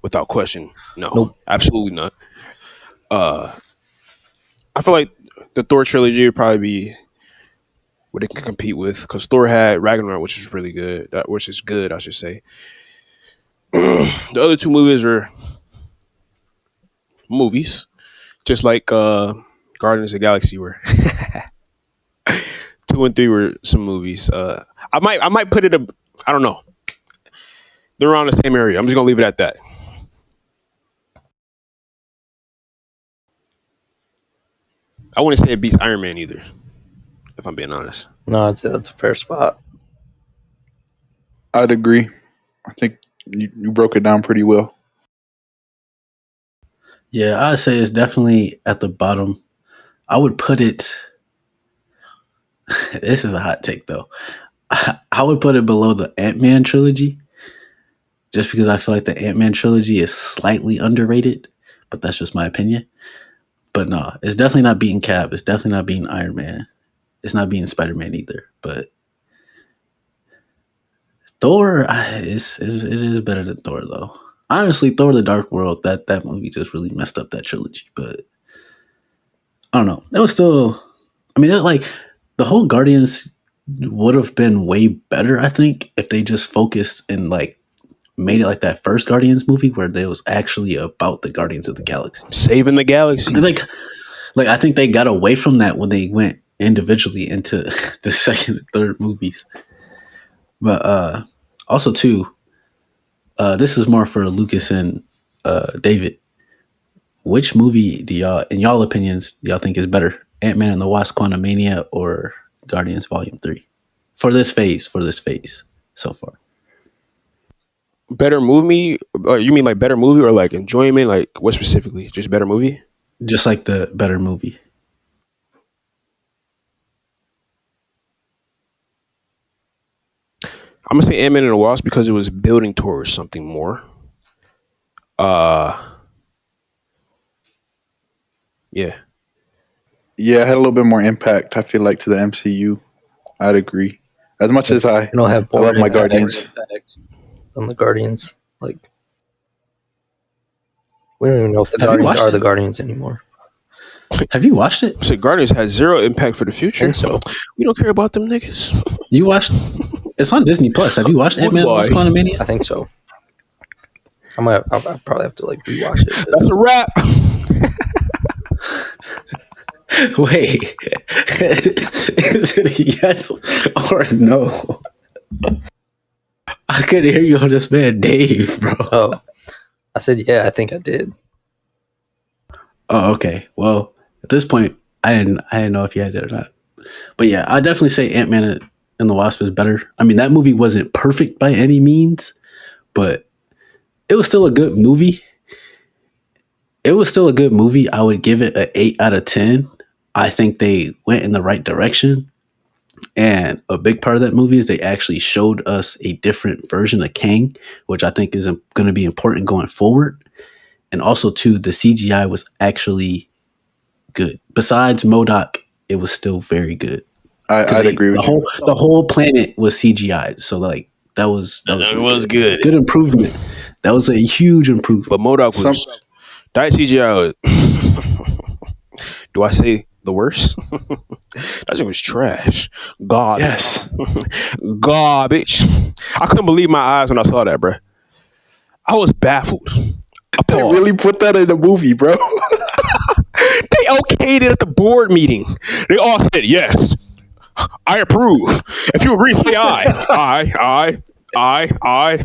Without question. No, Nope. absolutely not. I feel like the Thor trilogy would probably be what it can compete with, because Thor had Ragnarok, which is really good. Which is good, I should say. The other two movies are movies, just like Guardians of the Galaxy were. 2 and 3 were some movies. I might put it. I don't know. They're around the same area. I'm just gonna leave it at that. I wouldn't say it beats Iron Man either, if I'm being honest. No, that's a fair spot. I'd agree. I think you broke it down pretty well. yeah, I'd say it's definitely at the bottom. I would put it. This is a hot take, though. I would put it below the Ant-Man trilogy, just because I feel like the Ant-Man trilogy is slightly underrated, but that's just my opinion. But no, it's definitely not beating Cap. It's definitely not beating Iron Man. It's not beating Spider-Man either. But Thor, it is better than Thor, though. Honestly, Thor: The Dark World, that movie just really messed up that trilogy. But I don't know. It was still, I mean, like the whole Guardians would have been way better, I think, if they just focused and like made it like that first Guardians movie where they was actually about the Guardians of the Galaxy. Saving the galaxy. Like I think they got away from that when they went individually into the second and third movies. But also too, this is more for Lucas and David. Which movie do y'all, in y'all opinions, do y'all think is better? Ant-Man and the Wasp: Quantumania or Guardians Volume 3? For this phase so far. Better movie? You mean like better movie or like enjoyment? Like what specifically? Just better movie? Just like the better movie. I'm gonna say Ant-Man and the Wasp because it was building towards something more. Yeah. Yeah, it had a little bit more impact, I feel like, to the MCU. I'd agree. As much as I Have more love my impact Guardians. than the Guardians. Like, we don't even know if the Have you Guardians watched are it? the Guardians anymore. Have you watched it? So Guardians has zero impact for the future. So We don't care about them niggas. You watched? It's on Disney Plus. Have you watched Ant-Man and the Wasp: Quantumania? I think so. I'll probably have to like rewatch it. That's a wrap. Wait, is it a yes or no? I couldn't hear you on this man, Dave, bro. Oh, I said yeah. I think I did. Oh, okay. Well, at this point, I didn't know if you had it or not. But yeah, I definitely say Ant-Man and the Wasp is better. I mean, that movie wasn't perfect by any means, but it was still a good movie. I would give it an 8 out of 10. I think they went in the right direction. And a big part of that movie is they actually showed us a different version of Kang, which I think is going to be important going forward. And also, too, the CGI was actually good. Besides MODOK, it was still very good. I'd agree with you. The whole planet was CGI. So, like, that was really good. Good improvement. That was a huge improvement. But MODOK was that CGI. Do I say the worst? That shit was trash. Garbage. Yes. Garbage. I couldn't believe my eyes when I saw that, bro. I was baffled. They really put that in the movie, bro. They okayed it at the board meeting. They all said yes. I approve. If you agree, say aye. Aye.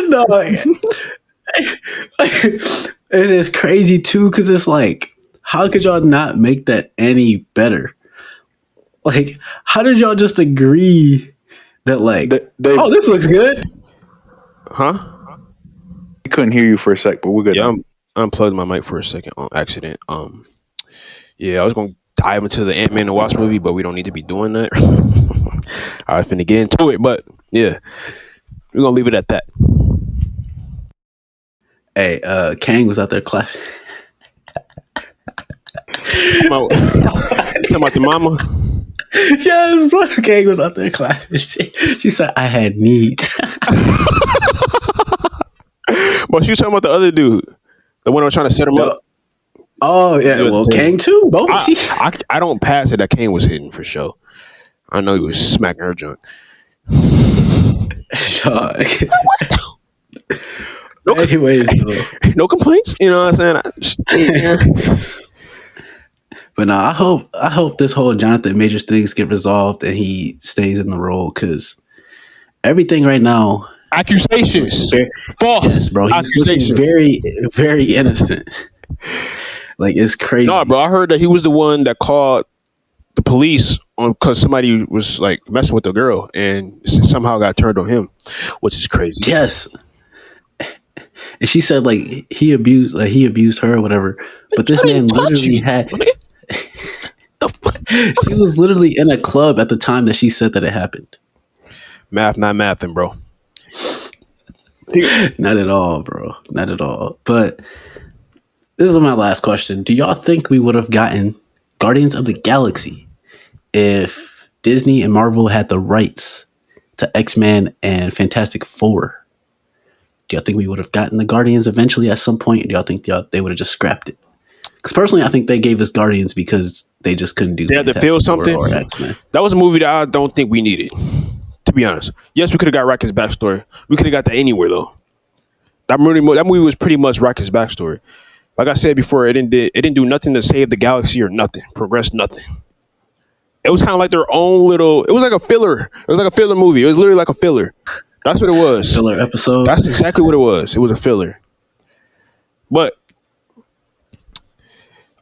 No, it is crazy too, because it's like, how could y'all not make that any better? Like, how did y'all just agree that like, oh, this looks good? Huh? I couldn't hear you for a sec, but we're good. Yeah, I unplugged my mic for a second on accident. Yeah, I was gonna dive into the Ant-Man and Wasp movie, but we don't need to be doing that. I was finna get into it, but yeah, we're gonna leave it at that. Hey, Kang was out there clapping. You talking about the mama? Yes, bro. Kang was out there clapping. She said, "I had needs." But she was talking about the other dude, the one that was trying to set him up. Oh yeah, well, Kang too. Both. I don't pass it that Kang was hitting for sure. I know he was smacking her junk. Anyways, no complaints. You know what I'm saying? But no, I hope this whole Jonathan Majors things get resolved and he stays in the role, because everything right now, accusations, false, yes, bro. He's looking very, very innocent. Like, it's crazy. No, bro. I heard that he was the one that called the police on because somebody was like messing with the girl and somehow got turned on him, which is crazy. Yes. And she said like he abused her or whatever. But this man literally had. She was literally in a club at the time that she said that it happened. Math, not mathing, bro. Not at all, bro. Not at all. But this is my last question. Do y'all think we would have gotten Guardians of the Galaxy if Disney and Marvel had the rights to X-Men and Fantastic Four? Do y'all think we would have gotten the Guardians eventually at some point? Or do y'all think they would have just scrapped it? Because personally, I think they gave us Guardians because they just couldn't do. They had to feel something. Or X-Men. That was a movie that I don't think we needed, to be honest. Yes, we could have got Rocket's backstory. We could have got that anywhere though. That movie was pretty much Rocket's backstory. Like I said before, it didn't do nothing to save the galaxy or nothing, progress nothing. It was kind of like their own little. It was like a filler. It was like a filler movie. It was literally like a filler. That's what it was. Filler episode. That's exactly what it was. It was a filler. But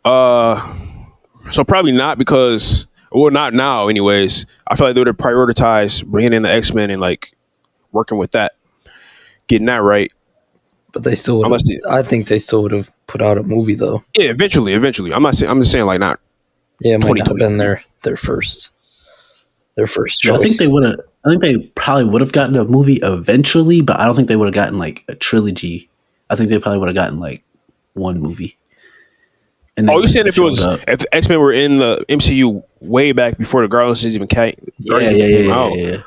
so probably not because, well, not now anyways. I feel like they would have prioritized bringing in the X-Men and like working with that, getting that right. But they still would. I think they still would have put out a movie though. Yeah, eventually. I'm just saying like not. Yeah, it might not have been their first choice. I think they would have. I think they probably would have gotten a movie eventually, but I don't think they would have gotten like a trilogy. I think they probably would have gotten like one movie. And you're saying if X-Men were in the MCU way back before the Guardians even came out? Yeah.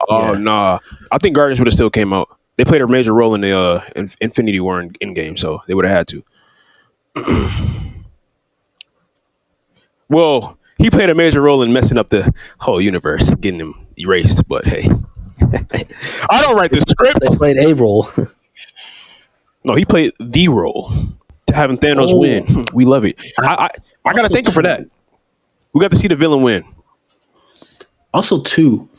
Oh, nah. I think Guardians would have still came out. They played a major role in the Infinity War in game, so they would have had to. Well, he played a major role in messing up the whole universe, getting him erased. But hey, I don't write the script. They played a role. No, he played the role to having Thanos win. We love it. I gotta thank him for that. We got to see the villain win. Also, too,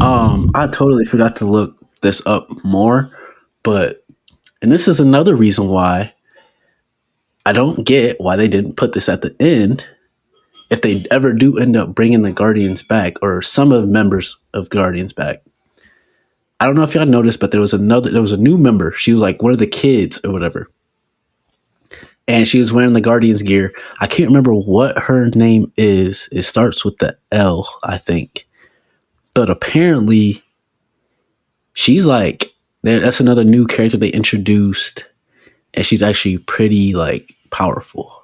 I totally forgot to look this up more, and this is another reason why I don't get why they didn't put this at the end. If they ever do end up bringing the Guardians back, or some of the members of Guardians back, I don't know if y'all noticed, but there was a new member. She was like one of the kids or whatever, and she was wearing the Guardians gear. I can't remember what her name is. It starts with the L, I think, but apparently she's like, that's another new character they introduced, and she's actually pretty like powerful.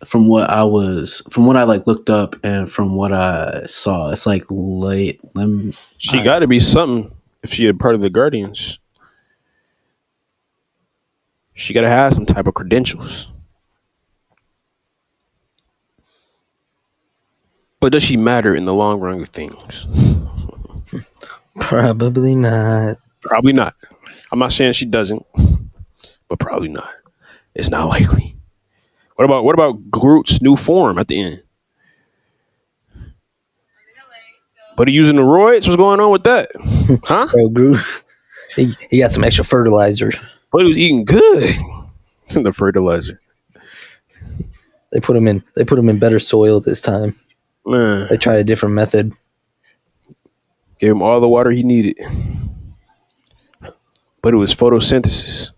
From what I like looked up and from what I saw, it's like she got to be something if she had part of the Guardians. She got to have some type of credentials. But does she matter in the long run of things? Probably not. Probably not. I'm not saying she doesn't, but probably not. It's not likely. What about Groot's new form at the end? But he using the roids? What's going on with that? Huh? Bro, Groot, he got some extra fertilizer. But he was eating good. It's in the fertilizer. They put him in better soil this time. Man, They tried a different method. gave him all the water he needed, but it was photosynthesis.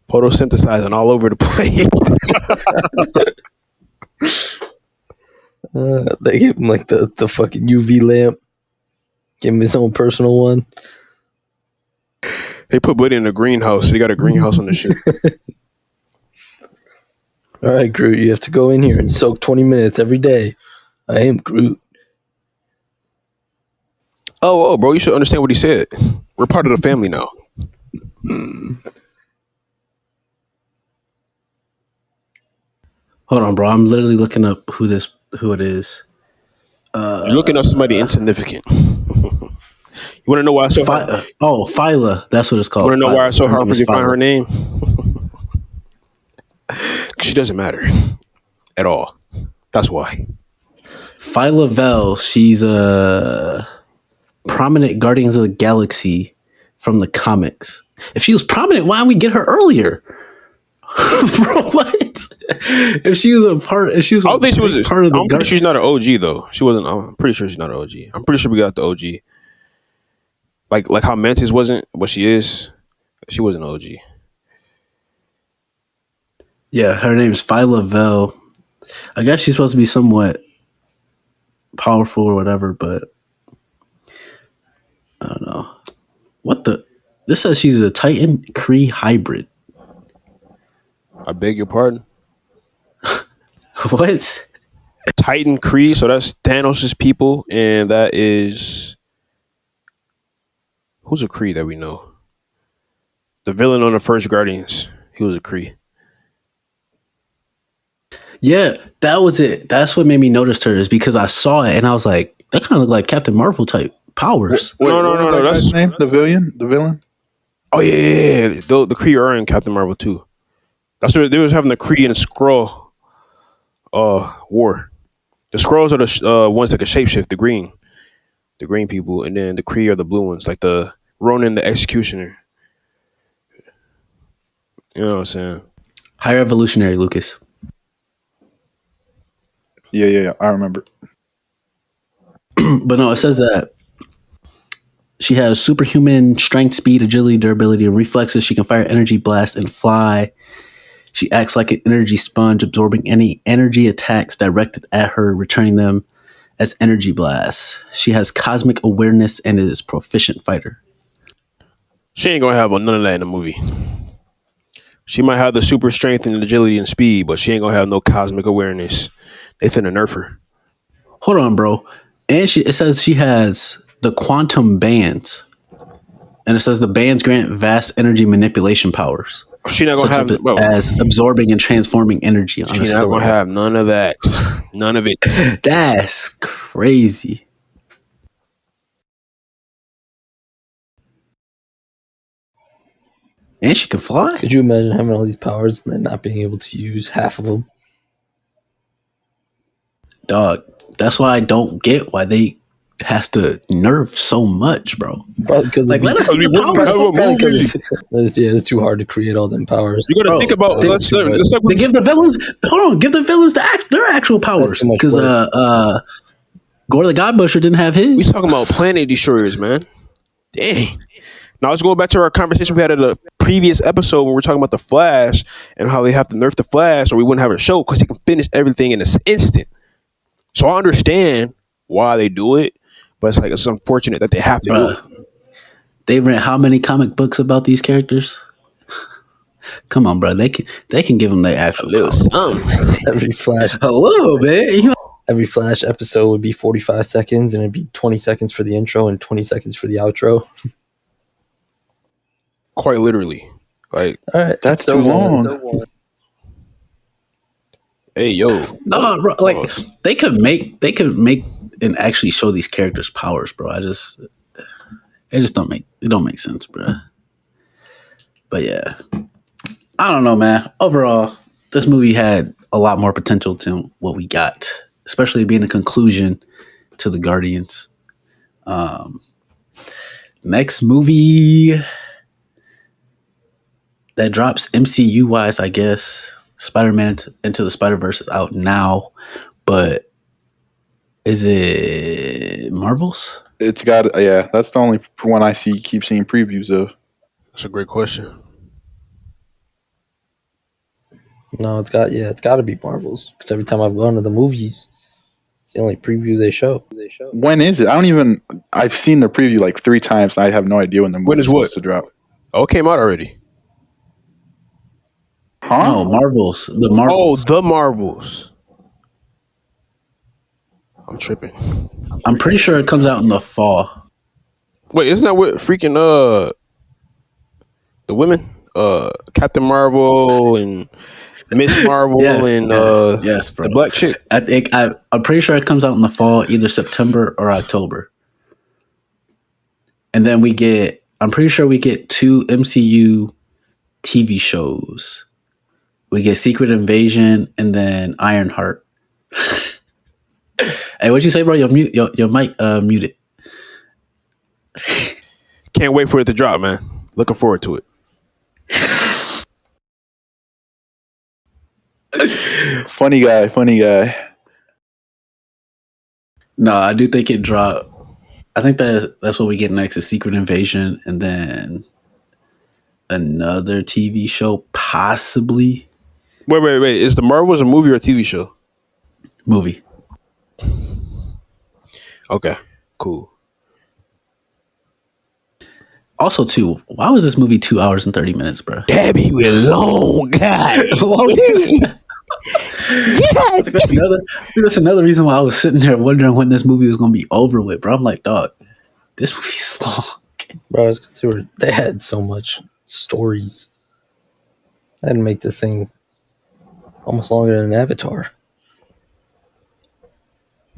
Photosynthesizing all over the place. They gave him like the fucking UV lamp. Give him his own personal one. They put Buddy in a greenhouse. They got a greenhouse on the ship. All right, Groot, you have to go in here and soak 20 minutes every day. I am Groot. Oh, bro, you should understand what he said. We're part of the family now. Hold on, bro. I'm literally looking up who it is. You're looking up somebody insignificant. You want to know why it's so hard? Phyla. That's what it's called. You want to know why it's so hard for you to find Phyla. her name? She doesn't matter at all. That's why. Phyla Vel. She's a prominent Guardians of the Galaxy from the comics. If she was prominent, why didn't we get her earlier? Bro, what? If she was a part, if she was, I don't think she was part of the. I'm pretty sure she's not an OG though. She wasn't. I'm pretty sure she's not an OG. I'm pretty sure we got the OG. Like how Mantis wasn't what she is. She wasn't an OG. Yeah, her name's Phyla Vel. I guess she's supposed to be somewhat powerful or whatever, but I don't know. What the? This says she's a Titan Kree hybrid. I beg your pardon. What? Titan Kree, so that's Thanos' people, and that is who's a Kree that we know? The villain on the first Guardians. He was a Kree. Yeah, that was it. That's what made me notice her, is because I saw it and I was like, that kind of looked like Captain Marvel type powers. Wait, No, what was that guy's name? The villain? Oh yeah. The Kree are in Captain Marvel too. That's what they was having, the Kree and the Skrull war. The Skrulls are the ones that can shapeshift, the green people, and then the Kree are the blue ones, like the Ronin the Executioner. You know what I'm saying? Higher evolutionary, Lucas. Yeah. I remember. But no, it says that she has superhuman strength, speed, agility, durability, and reflexes. She can fire energy blast and fly. She acts like an energy sponge, absorbing any energy attacks directed at her, returning them as energy blasts. She has cosmic awareness and is a proficient fighter. She ain't gonna have none of that in the movie. She might have the super strength and agility and speed, but she ain't gonna have no cosmic awareness. They finna nerf her. Hold on, bro. And it says she has the quantum bands. And it says the bands grant vast energy manipulation powers. She not gonna have as absorbing and transforming energy. She's not gonna have none of that. None of it. That's crazy. And she can fly. Could you imagine having all these powers and then not being able to use half of them? Dog. That's why I don't get why they has to nerf so much, bro. Probably because let us see the powers. It's too hard to create all them powers. You gotta think about. Let's give the villains. Hold on, give the villains their actual powers, because Gore the Godbusher didn't have his. We talking about planet destroyers, man. Dang. Now let's go back to our conversation we had at the previous episode when we were talking about the Flash and how they have to nerf the Flash or we wouldn't have a show because he can finish everything in an instant. So I understand why they do it, but it's unfortunate that they have to do it. They read how many comic books about these characters? Come on, bro. They can give them their actual Every Flash, a little bit. Every Flash episode would be 45 seconds, and it'd be 20 seconds for the intro and 20 seconds for the outro. Quite literally, all right, that's too long. Hey, yo, no, bro, they could make and actually show these characters' powers, bro. It just don't make sense, bro. But yeah, I don't know, man. Overall, this movie had a lot more potential than what we got, especially being a conclusion to the Guardians. Next movie that drops MCU wise, I guess, Spider-Man Into the Spider-Verse is out now, but is it Marvel's? It's got that's the only one I keep seeing previews of. That's a great question. No, it's got to be Marvel's because every time I've gone to the movies, it's the only preview they show. When is it? I've seen the preview like 3 times and I have no idea when the movie is supposed to drop. Oh, it came out already. Huh? No, Marvel's. The Marvels. Oh, the Marvels. I'm tripping. I'm pretty sure it comes out in the fall. Wait, isn't that what freaking the women? Captain Marvel and Miss Marvel and yes, bro. the black chick. I'm pretty sure it comes out in the fall, either September or October. And then I'm pretty sure we get 2 MCU TV shows. We get Secret Invasion and then Ironheart. Hey, what'd you say, bro? Your mic muted. Can't wait for it to drop, man. Looking forward to it. Funny guy. No, I do think it dropped. I think that's what we get next is Secret Invasion and then another TV show, possibly. Wait. Is the Marvels a movie or a TV show? Movie. Okay, cool. Also, too, why was this movie 2 hours and 30 minutes, bro? Debbie was long, God. I think that's another reason why I was sitting there wondering when this movie was going to be over with, bro. I'm like, dog, this movie's long. Bro, it's because they had so much stories. I had to make this thing almost longer than Avatar.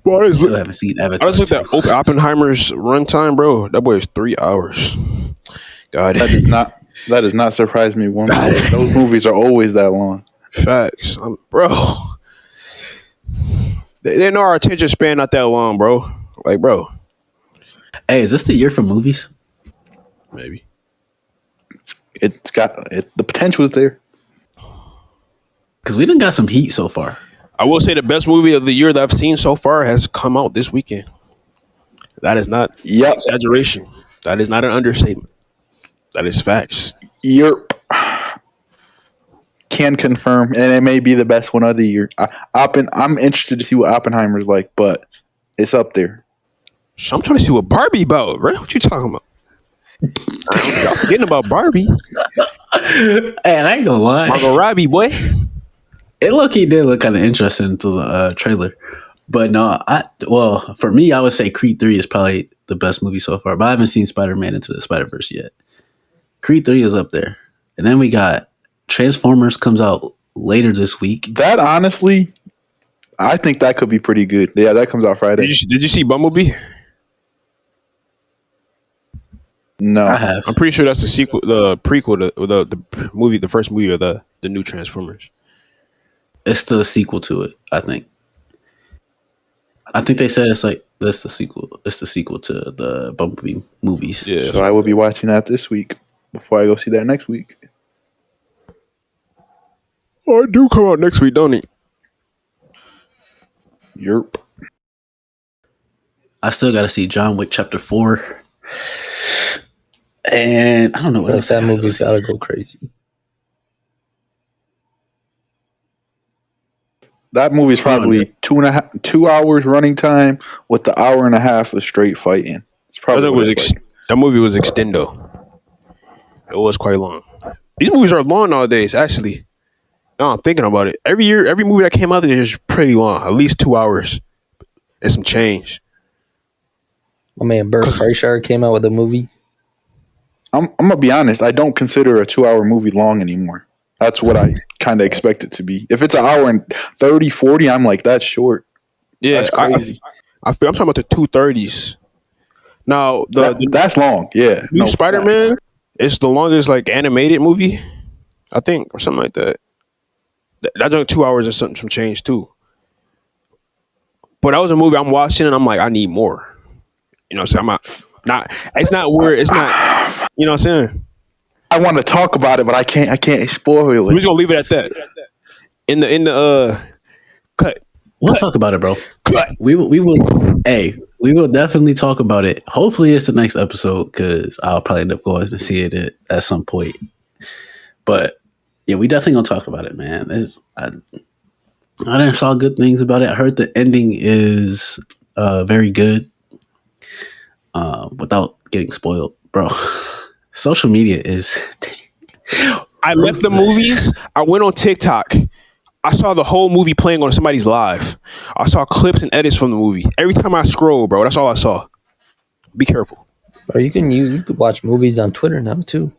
Bro, I still haven't seen Avatar. I just looked at Oppenheimer's runtime, bro. That boy is 3 hours. God, that does not surprise me one bit. Those movies are always that long. Facts, bro. They know our attention span not that long, bro. Like, bro. Hey, is this the year for movies? Maybe. It's got the potential is there. Because we done got some heat so far. I will say the best movie of the year that I've seen so far has come out this weekend. That is not exaggeration. That is not an understatement. That is facts. Can confirm, and it may be the best one of the year. I'm interested to see what Oppenheimer's like, but it's up there. So I'm trying to see what Barbie about, right? What you talking about? Y'all forgetting about Barbie. Hey, I ain't gonna lie. Margot Robbie, boy. It did look kind of interesting to the trailer. But no, for me, I would say Creed 3 is probably the best movie so far. But I haven't seen Spider-Man Into the Spider-Verse yet. Creed 3 is up there. And then we got Transformers comes out later this week. That honestly, I think that could be pretty good. Yeah, that comes out Friday. Did you see Bumblebee? No, I have. I'm pretty sure that's the sequel, the prequel to the movie, the first movie of the new Transformers. It's the sequel to it, I think. I think they said that's the sequel. It's the sequel to the Bumblebee movies. Yeah. So I will be watching that this week before I go see that next week. Oh, it do come out next week, don't it? Yerp. I still got to see John Wick Chapter 4. And I don't know what else. That movie's got to go crazy. That movie's probably 2 hours running time with the hour and a half of straight fighting. It's probably that movie was extendo. It was quite long. These movies are long nowadays, actually. No, I'm thinking about it. Every year, every movie that came out there is pretty long, at least 2 hours and some change. My man Bert Kreischer came out with a movie. I'm gonna be honest. I don't consider a 2 hour movie long anymore. That's what I kind of expect it to be. If it's an hour and 30, 40, I'm like, that's short. Yeah, that's crazy. I'm talking about the 230s. Now, that's long. Yeah. New Spider-Man is the longest like animated movie, I think, or something like that. That's only 2 hours and some change too. But that was a movie I'm watching and I'm like, I need more. You know what I'm saying? It's not, you know what I'm saying? I want to talk about it, but I can't spoil it. We're just gonna leave it at that. In the cut. We'll talk about it, bro. We will. Hey, we will definitely talk about it. Hopefully, it's the next episode because I'll probably end up going to see it at some point. But yeah, we definitely gonna talk about it, man. I didn't saw good things about it. I heard the ending is very good. Without getting spoiled, bro. Social media is. I left the movies. I went on TikTok. I saw the whole movie playing on somebody's live. I saw clips and edits from the movie. Every time I scroll, bro, that's all I saw. Be careful. Or you could watch movies on Twitter now too,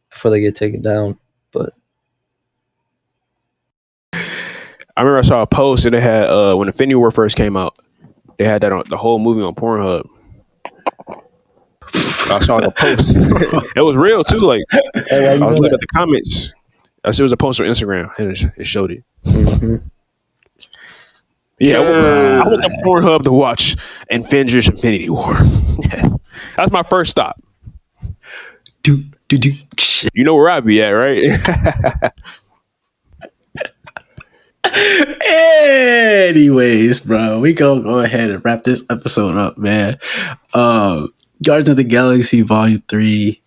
before they get taken down. But I remember I saw a post that they had when Infinity War first came out. They had that on the whole movie on Pornhub. I saw the post. It was real too. Like I was looking at the comments. I see it was a post on Instagram and it showed it. Mm-hmm. Yeah, I went to Pornhub to watch Avengers Infinity War. That's my first stop. You know where I be at, right? Anyways, bro, we go ahead and wrap this episode up, man. Guardians of the Galaxy Volume 3.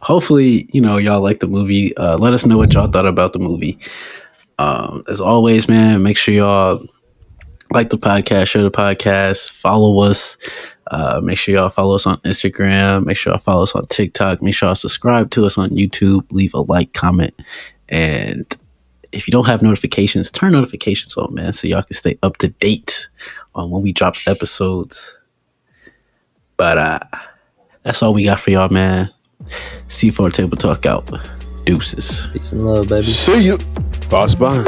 Hopefully, y'all like the movie. Let us know what y'all thought about the movie. As always, man, make sure y'all like the podcast, share the podcast, follow us. Make sure y'all follow us on Instagram. Make sure y'all follow us on TikTok. Make sure y'all subscribe to us on YouTube. Leave a like, comment, and if you don't have notifications, turn notifications on, man, so y'all can stay up to date on when we drop episodes. But that's all we got for y'all, man. C4 Table Talk out. Deuces. Peace and love, baby. See you. Boss bye.